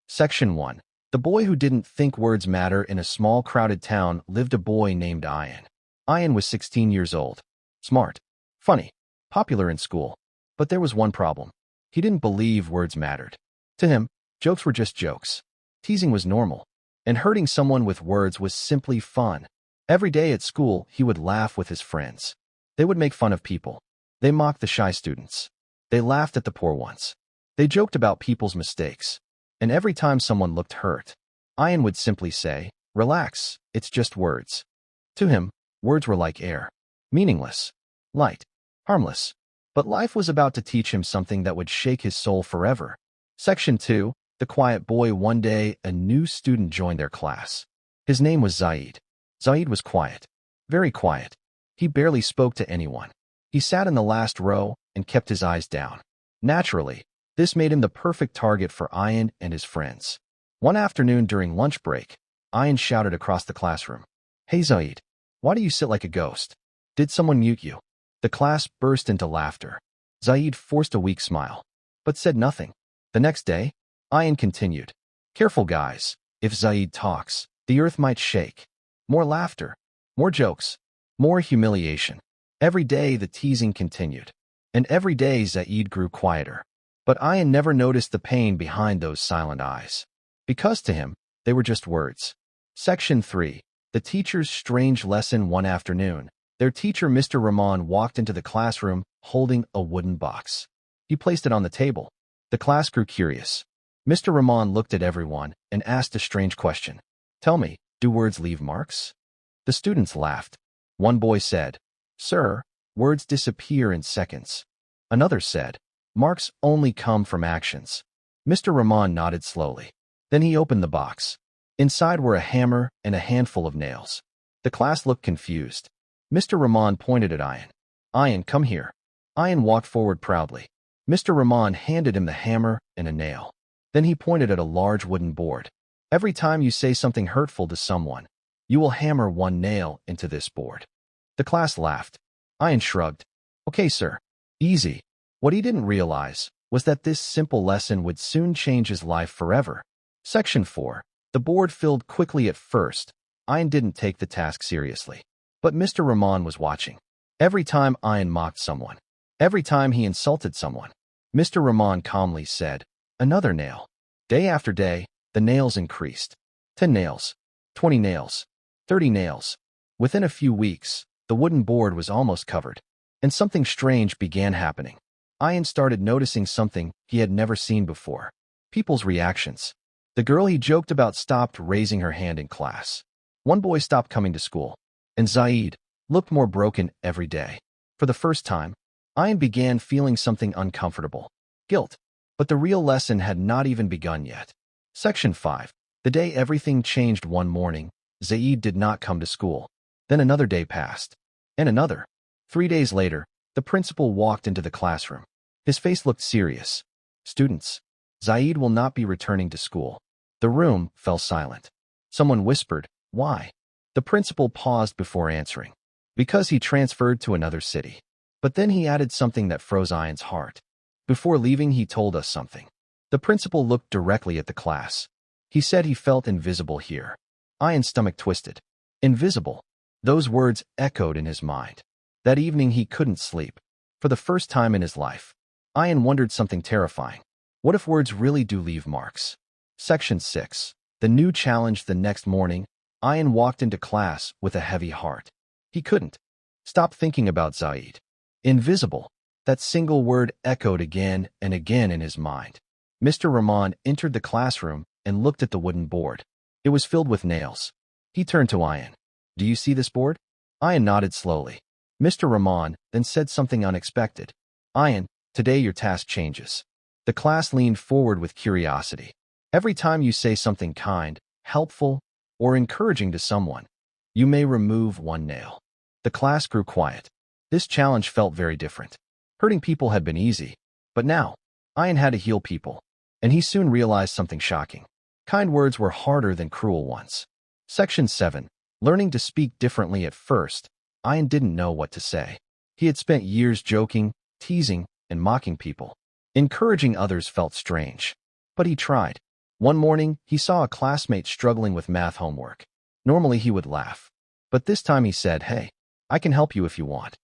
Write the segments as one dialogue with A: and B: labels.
A: Section 1. The boy who didn't think words matter. In a small, crowded town lived a boy named Ian. Ian was 16 years old. Smart, funny, popular in school. But there was one problem. He didn't believe words mattered. To him, jokes were just jokes. Teasing was normal, and hurting someone with words was simply fun. Every day at school, he would laugh with his friends. They would make fun of people. They mocked the shy students. They laughed at the poor ones. They joked about people's mistakes. And every time someone looked hurt, Ian would simply say, "Relax, it's just words." To him, words were like air. Meaningless, light, harmless. But life was about to teach him something that would shake his soul forever. Section 2. The quiet boy. One day, a new student joined their class. His name was Zaid. Zaid was quiet, very quiet. He barely spoke to anyone. He sat in the last row and kept his eyes down. Naturally, this made him the perfect target for Ian and his friends. One afternoon during lunch break, Ian shouted across the classroom, "Hey Zaid, why do you sit like a ghost? Did someone mute you?" The class burst into laughter. Zaid forced a weak smile, but said nothing. The next day, Ian continued, "Careful guys, if Zaid talks, the earth might shake." More laughter, more jokes, more humiliation. Every day the teasing continued, and every day Zaid grew quieter. But Ian never noticed the pain behind those silent eyes, because to him, they were just words. Section 3. The teacher's strange lesson. One afternoon, their teacher, Mr. Rahman, walked into the classroom holding a wooden box. He placed it on the table. The class grew curious. Mr. Rahman looked at everyone and asked a strange question. "Tell me, do words leave marks?" The students laughed. One boy said, "Sir, words disappear in seconds." Another said, "Marks only come from actions." Mr. Rahman nodded slowly. Then he opened the box. Inside were a hammer and a handful of nails. The class looked confused. Mr. Rahman pointed at Ian. "Ian, come here." Ian walked forward proudly. Mr. Rahman handed him the hammer and a nail. Then he pointed at a large wooden board. "Every time you say something hurtful to someone, you will hammer one nail into this board." The class laughed. Ian shrugged. "Okay, sir. Easy." What he didn't realize was that this simple lesson would soon change his life forever. Section 4. The board filled quickly at first. Ian didn't take the task seriously. But Mr. Rahman was watching. Every time Ian mocked someone, every time he insulted someone, Mr. Rahman calmly said, "Another nail." Day after day, the nails increased. 10 nails, 20 nails, 30 nails. Within a few weeks, the wooden board was almost covered. And something strange began happening. Ian started noticing something he had never seen before. People's reactions. The girl he joked about stopped raising her hand in class. One boy stopped coming to school. And Zaid looked more broken every day. For the first time, Ian began feeling something uncomfortable. Guilt. But the real lesson had not even begun yet. Section 5. The day everything changed. One morning, Zaid did not come to school. Then another day passed. And another. 3 days later, the principal walked into the classroom. His face looked serious. "Students, Zaid will not be returning to school." The room fell silent. Someone whispered, "Why?" The principal paused before answering. "Because he transferred to another city." But then he added something that froze Ian's heart. "Before leaving, he told us something." The principal looked directly at the class. He said he felt invisible here. Ian's stomach twisted. Invisible. Those words echoed in his mind. That evening he couldn't sleep. For the first time in his life, Ian wondered something terrifying. What if words really do leave marks? Section 6. The new challenge. The next morning, Ian walked into class with a heavy heart. He couldn't stop thinking about Zaid. Invisible. That single word echoed again and again in his mind. Mr. Rahman entered the classroom and looked at the wooden board. It was filled with nails. He turned to Ian. "Do you see this board?" Ian nodded slowly. Mr. Rahman then said something unexpected. "Ian, today your task changes." The class leaned forward with curiosity. "Every time you say something kind, helpful, or encouraging to someone, you may remove one nail." The class grew quiet. This challenge felt very different. Hurting people had been easy, but now, Ian had to heal people. And he soon realized something shocking. Kind words were harder than cruel ones. Section 7. Learning to speak differently. At first, Ian didn't know what to say. He had spent years joking, teasing, and mocking people. Encouraging others felt strange. But he tried. One morning, he saw a classmate struggling with math homework. Normally, he would laugh. But this time he said, "Hey, I can help you if you want."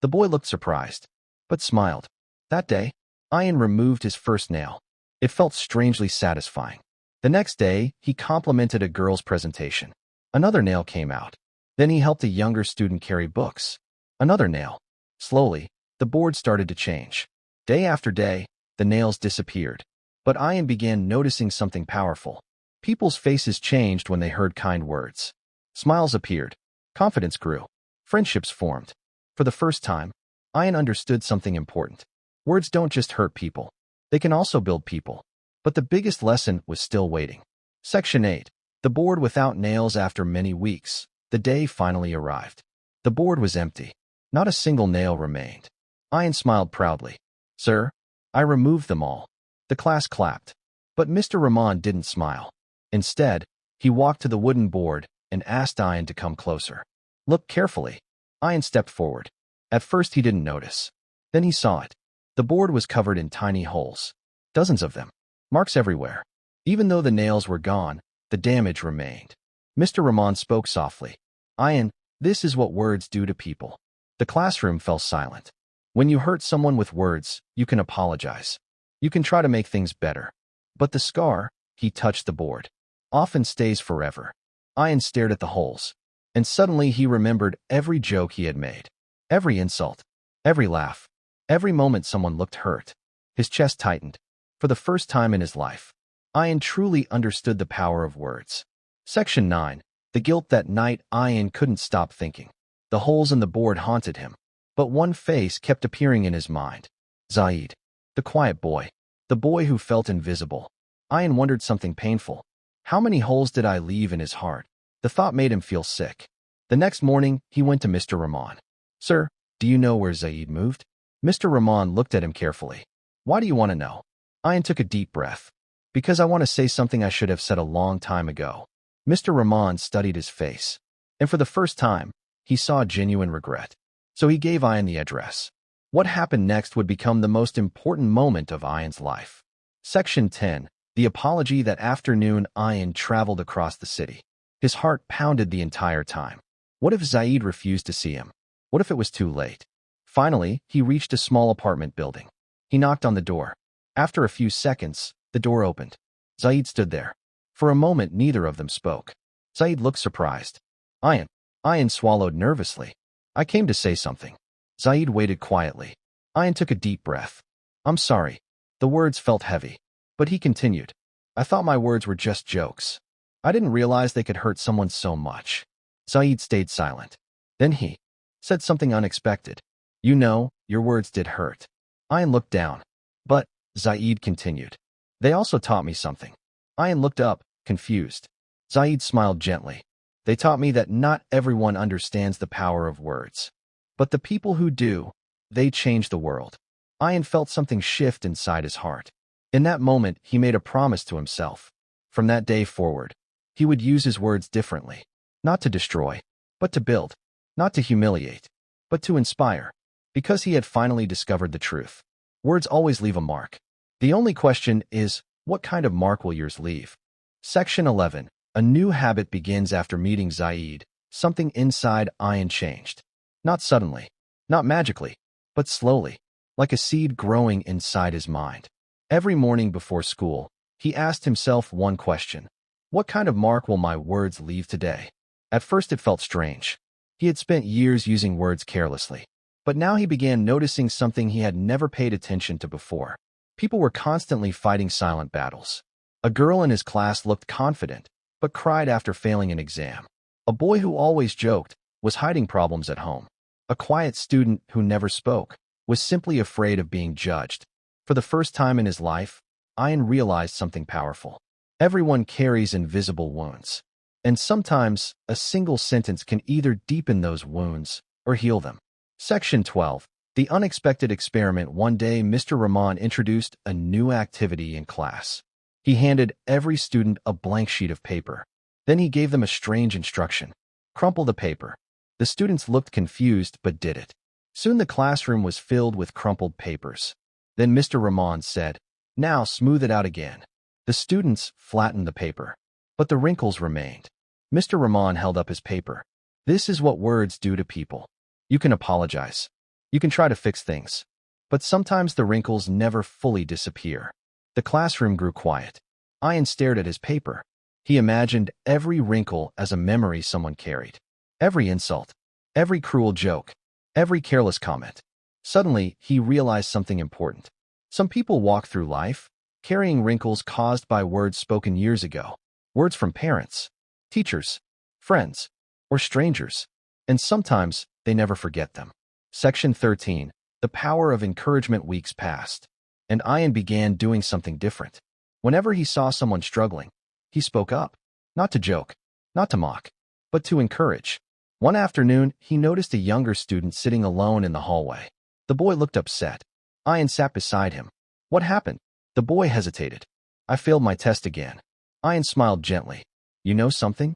A: The boy looked surprised, but smiled. That day, Ian removed his first nail. It felt strangely satisfying. The next day, he complimented a girl's presentation. Another nail came out. Then he helped a younger student carry books. Another nail. Slowly, the board started to change. Day after day, the nails disappeared. But Ian began noticing something powerful. People's faces changed when they heard kind words. Smiles appeared. Confidence grew. Friendships formed. For the first time, Ian understood something important. Words don't just hurt people. They can also build people. But the biggest lesson was still waiting. Section 8. The board without nails. After many weeks, the day finally arrived. The board was empty. Not a single nail remained. Ian smiled proudly. "Sir, I removed them all." The class clapped. But Mr. Rahman didn't smile. Instead, he walked to the wooden board and asked Ian to come closer. "Look carefully." Ian stepped forward. At first he didn't notice. Then he saw it. The board was covered in tiny holes. Dozens of them. Marks everywhere. Even though the nails were gone, the damage remained. Mr. Rahman spoke softly. "Ian, this is what words do to people." The classroom fell silent. When you hurt someone with words, you can apologize. You can try to make things better. But the scar, he touched the board, often stays forever. Ian stared at the holes. And suddenly he remembered every joke he had made. Every insult. Every laugh. Every moment someone looked hurt. His chest tightened. For the first time in his life, Ian truly understood the power of words. Section 9. The guilt. That night, Ian couldn't stop thinking. The holes in the board haunted him. But one face kept appearing in his mind. Zaid. The quiet boy. The boy who felt invisible. Ian wondered something painful. How many holes did I leave in his heart? The thought made him feel sick. The next morning, he went to Mr. Rahman. "Sir, do you know where Zaid moved?" Mr. Rahman looked at him carefully. "Why do you want to know?" Ian took a deep breath. "Because I want to say something I should have said a long time ago." Mr. Rahman studied his face. And for the first time, he saw genuine regret. So he gave Ian the address. What happened next would become the most important moment of Ian's life. Section 10. The apology. That afternoon, Ian traveled across the city. His heart pounded the entire time. What if Zaid refused to see him? What if it was too late? Finally, he reached a small apartment building. He knocked on the door. After a few seconds, the door opened. Zaid stood there. For a moment, neither of them spoke. Zaid looked surprised. "Ian." Ian swallowed nervously. "I came to say something." Zaid waited quietly. Ian took a deep breath. "I'm sorry." The words felt heavy. But he continued. "I thought my words were just jokes. I didn't realize they could hurt someone so much." Zaid stayed silent. Then he said something unexpected. "You know, your words did hurt." Ian looked down. "But," Zaid continued, "they also taught me something." Ian looked up, confused. Zaid smiled gently. "They taught me that not everyone understands the power of words. But the people who do, they change the world." Ian felt something shift inside his heart. In that moment, he made a promise to himself. From that day forward, he would use his words differently. Not to destroy, but to build. Not to humiliate, but to inspire. Because he had finally discovered the truth. Words always leave a mark. The only question is, what kind of mark will yours leave? Section 11. A new habit begins. After meeting Zaid. Something inside Ian changed. Not suddenly, not magically, but slowly, like a seed growing inside his mind. Every morning before school, he asked himself one question. What kind of mark will my words leave today? At first it felt strange. He had spent years using words carelessly. But now he began noticing something he had never paid attention to before. People were constantly fighting silent battles. A girl in his class looked confident, but cried after failing an exam. A boy who always joked was hiding problems at home. A quiet student who never spoke was simply afraid of being judged. For the first time in his life, Ian realized something powerful. Everyone carries invisible wounds. And sometimes, a single sentence can either deepen those wounds or heal them. Section 12. The unexpected experiment. One day, Mr. Rahman introduced a new activity in class. He handed every student a blank sheet of paper. Then he gave them a strange instruction. Crumple the paper. The students looked confused but did it. Soon the classroom was filled with crumpled papers. Then Mr. Rahman said, "Now smooth it out again." The The students flattened the paper, but the wrinkles remained. Mr. Rahman held up his paper. This is what words do to people. You can apologize. You can try to fix things. But sometimes the wrinkles never fully disappear. The classroom grew quiet. Ian stared at his paper. He imagined every wrinkle as a memory someone carried. Every insult, every cruel joke, every careless comment. Suddenly, he realized something important. Some people walk through life, carrying wrinkles caused by words spoken years ago. Words from parents, teachers, friends, or strangers. And sometimes, they never forget them. Section 13. The power of encouragement. Weeks passed, and Ian began doing something different. Whenever he saw someone struggling, he spoke up. Not to joke, not to mock, but to encourage. One afternoon, he noticed a younger student sitting alone in the hallway. The boy looked upset. Ian sat beside him. What happened? The boy hesitated. I failed my test again. Ian smiled gently. You know something?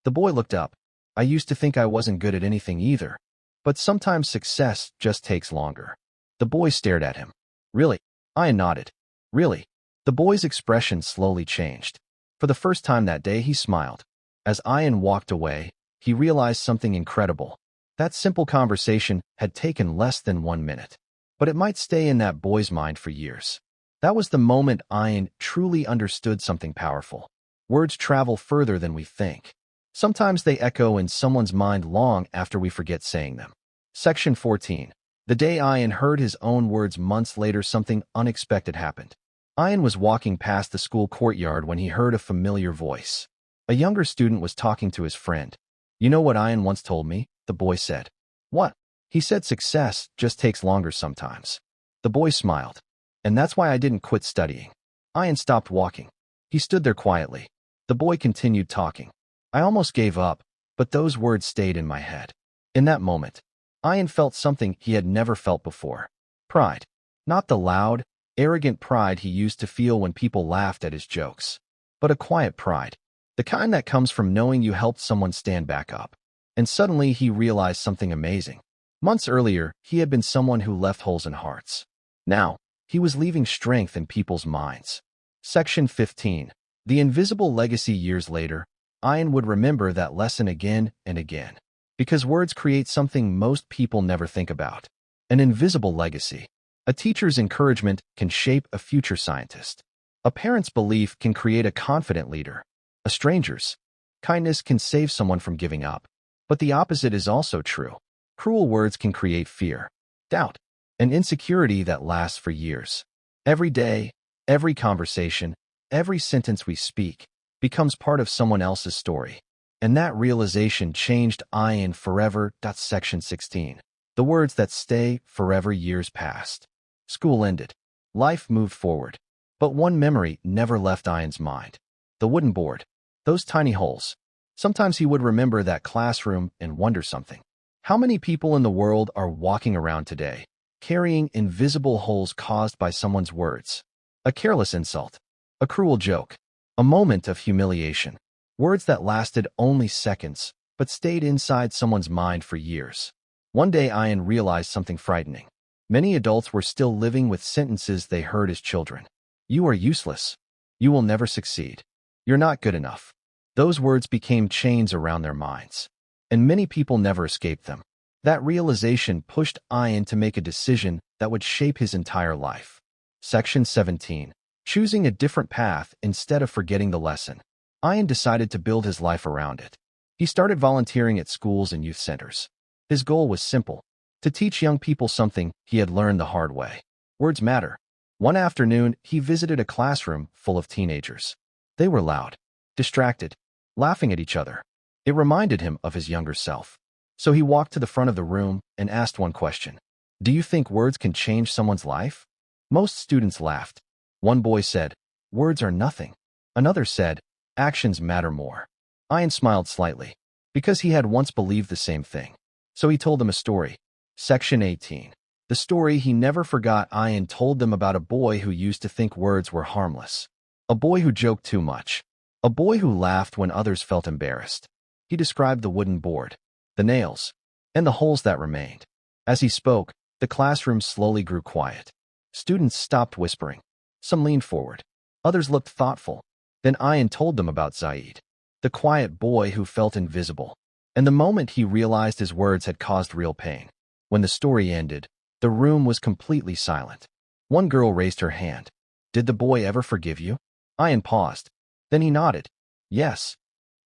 A: The boy looked up. I used to think I wasn't good at anything either. But sometimes success just takes longer. The boy stared at him. Really? Ian nodded. Really? The boy's expression slowly changed. For the first time that day, he smiled. As Ian walked away, he realized something incredible. That simple conversation had taken less than 1 minute. But it might stay in that boy's mind for years. That was the moment Ian truly understood something powerful. Words travel further than we think. Sometimes they echo in someone's mind long after we forget saying them. Section 14. The day Ian heard his own words months later, something unexpected happened. Ian was walking past the school courtyard when he heard a familiar voice. A younger student was talking to his friend. You know what Ian once told me? The boy said. What? He said success just takes longer sometimes. The boy smiled. And that's why I didn't quit studying. Ian stopped walking. He stood there quietly. The boy continued talking. I almost gave up, but those words stayed in my head. In that moment, Ian felt something he had never felt before. Pride. Not the loud, arrogant pride he used to feel when people laughed at his jokes, but a quiet pride. The kind that comes from knowing you helped someone stand back up. And suddenly he realized something amazing. Months earlier, he had been someone who left holes in hearts. Now, he was leaving strength in people's minds. Section 15. The invisible legacy. Years later, Ian would remember that lesson again and again. Because words create something most people never think about. An invisible legacy. A teacher's encouragement can shape a future scientist. A parent's belief can create a confident leader. A stranger's kindness can save someone from giving up. But the opposite is also true. Cruel words can create fear, doubt, and insecurity that lasts for years. Every day, every conversation, every sentence we speak becomes part of someone else's story. And that realization changed Ian forever. Section 16. The words that stay forever. Years passed. School ended. Life moved forward. But one memory never left Ian's mind. The wooden board. Those tiny holes. Sometimes he would remember that classroom and wonder something. How many people in the world are walking around today, carrying invisible holes caused by someone's words? A careless insult. A cruel joke. A moment of humiliation. Words that lasted only seconds, but stayed inside someone's mind for years. One day Ian realized something frightening. Many adults were still living with sentences they heard as children. You are useless. You will never succeed. You're not good enough. Those words became chains around their minds. And many people never escaped them. That realization pushed Ian to make a decision that would shape his entire life. Section 17. Choosing a different path instead of forgetting the lesson. Ian decided to build his life around it. He started volunteering at schools and youth centers. His goal was simple: to teach young people something he had learned the hard way. Words matter. One afternoon, he visited a classroom full of teenagers. They were loud, distracted, laughing at each other. It reminded him of his younger self. So he walked to the front of the room and asked one question. Do you think words can change someone's life? Most students laughed. One boy said, words are nothing. Another said, actions matter more. Ian smiled slightly, because he had once believed the same thing. So he told them a story. Section 18. The story he never forgot. Ian told them about a boy who used to think words were harmless. A boy who joked too much. A boy who laughed when others felt embarrassed. He described the wooden board, the nails, and the holes that remained. As he spoke, the classroom slowly grew quiet. Students stopped whispering. Some leaned forward. Others looked thoughtful. Then Ian told them about Zaid, the quiet boy who felt invisible. And the moment he realized his words had caused real pain. When the story ended, the room was completely silent. One girl raised her hand. Did the boy ever forgive you? Ian paused. Then he nodded. Yes.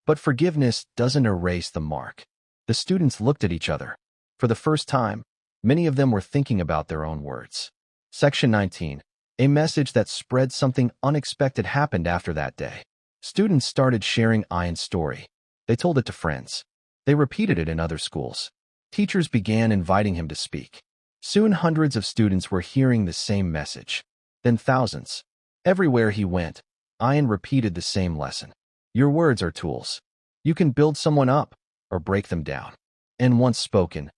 A: But forgiveness doesn't erase the mark. The students looked at each other. For the first time, many of them were thinking about their own words. Section 19. A message that spread. Something unexpected happened after that day. Students started sharing Ian's story. They told it to friends. They repeated it in other schools. Teachers began inviting him to speak. Soon hundreds of students were hearing the same message. Then thousands. Everywhere he went, Ian repeated the same lesson. Your words are tools. You can build someone up or break them down. And once spoken,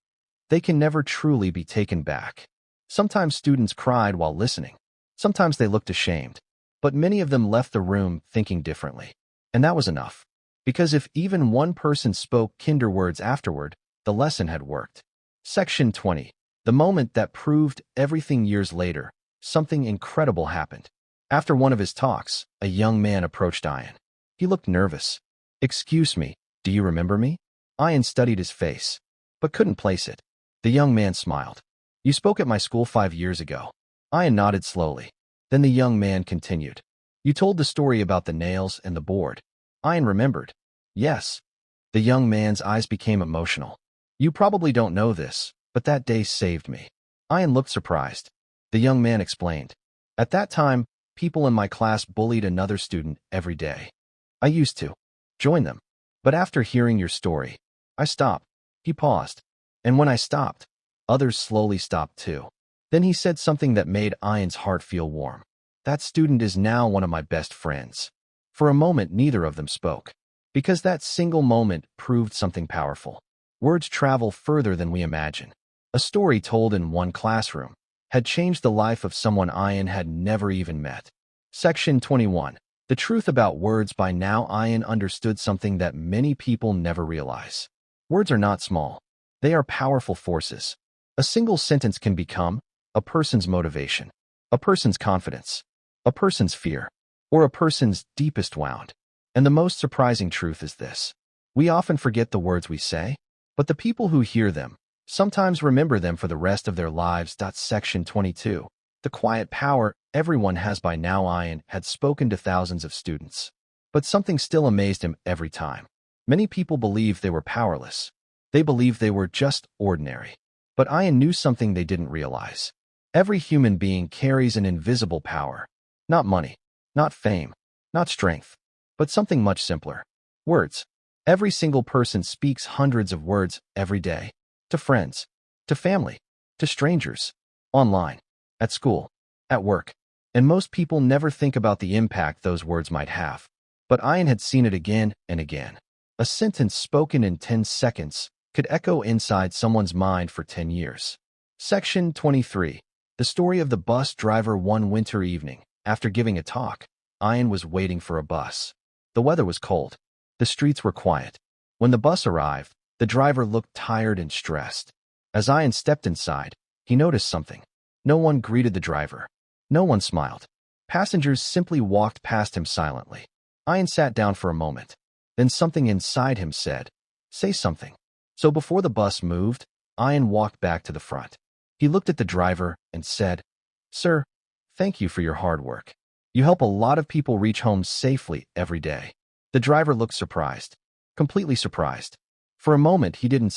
A: they can never truly be taken back. Sometimes students cried while listening. Sometimes they looked ashamed. But many of them left the room thinking differently. And that was enough. Because if even one person spoke kinder words afterward, the lesson had worked. Section 20. The moment that proved everything. Years later, something incredible happened. After one of his talks, a young man approached Ian. He looked nervous. Excuse me, do you remember me? Ian studied his face, but couldn't place it. The young man smiled. You spoke at my school 5 years ago. Ian nodded slowly. Then the young man continued. You told the story about the nails and the board. Ian remembered. Yes. The young man's eyes became emotional. You probably don't know this, but that day saved me. Ian looked surprised. The young man explained. At that time, people in my class bullied another student every day. I used to join them. But after hearing your story, I stopped. He paused. And when I stopped, others slowly stopped too. Then he said something that made Ian's heart feel warm. That student is now one of my best friends. For a moment, neither of them spoke. Because that single moment proved something powerful. Words travel further than we imagine. A story told in one classroom had changed the life of someone Ian had never even met. Section 21. The truth about words. By now, Ian understood something that many people never realize. Words are not small. They are powerful forces. A single sentence can become a person's motivation, a person's confidence, a person's fear, or a person's deepest wound. And the most surprising truth is this. We often forget the words we say, but the people who hear them sometimes remember them for the rest of their lives. Section 22. The quiet power everyone has. By now, Ian had spoken to thousands of students. But something still amazed him every time. Many people believed they were powerless. They believed they were just ordinary. But Ian knew something they didn't realize. Every human being carries an invisible power. Not money, not fame, not strength, but something much simpler. Words. Every single person speaks hundreds of words every day. To friends, to family, to strangers, online, at school, at work. And most people never think about the impact those words might have. But Ian had seen it again and again. A sentence spoken in 10 seconds could echo inside someone's mind for 10 years. Section 23. The story of the bus driver. One winter evening, after giving a talk, Ian was waiting for a bus. The weather was cold. The streets were quiet. When the bus arrived, the driver looked tired and stressed. As Ian stepped inside, he noticed something. No one greeted the driver. No one smiled. Passengers simply walked past him silently. Ian sat down for a moment. Then something inside him said, "Say something." So before the bus moved, Ian walked back to the front. He looked at the driver and said, "Sir, thank you for your hard work. You help a lot of people reach home safely every day." The driver looked surprised, completely surprised. For a moment, he didn't say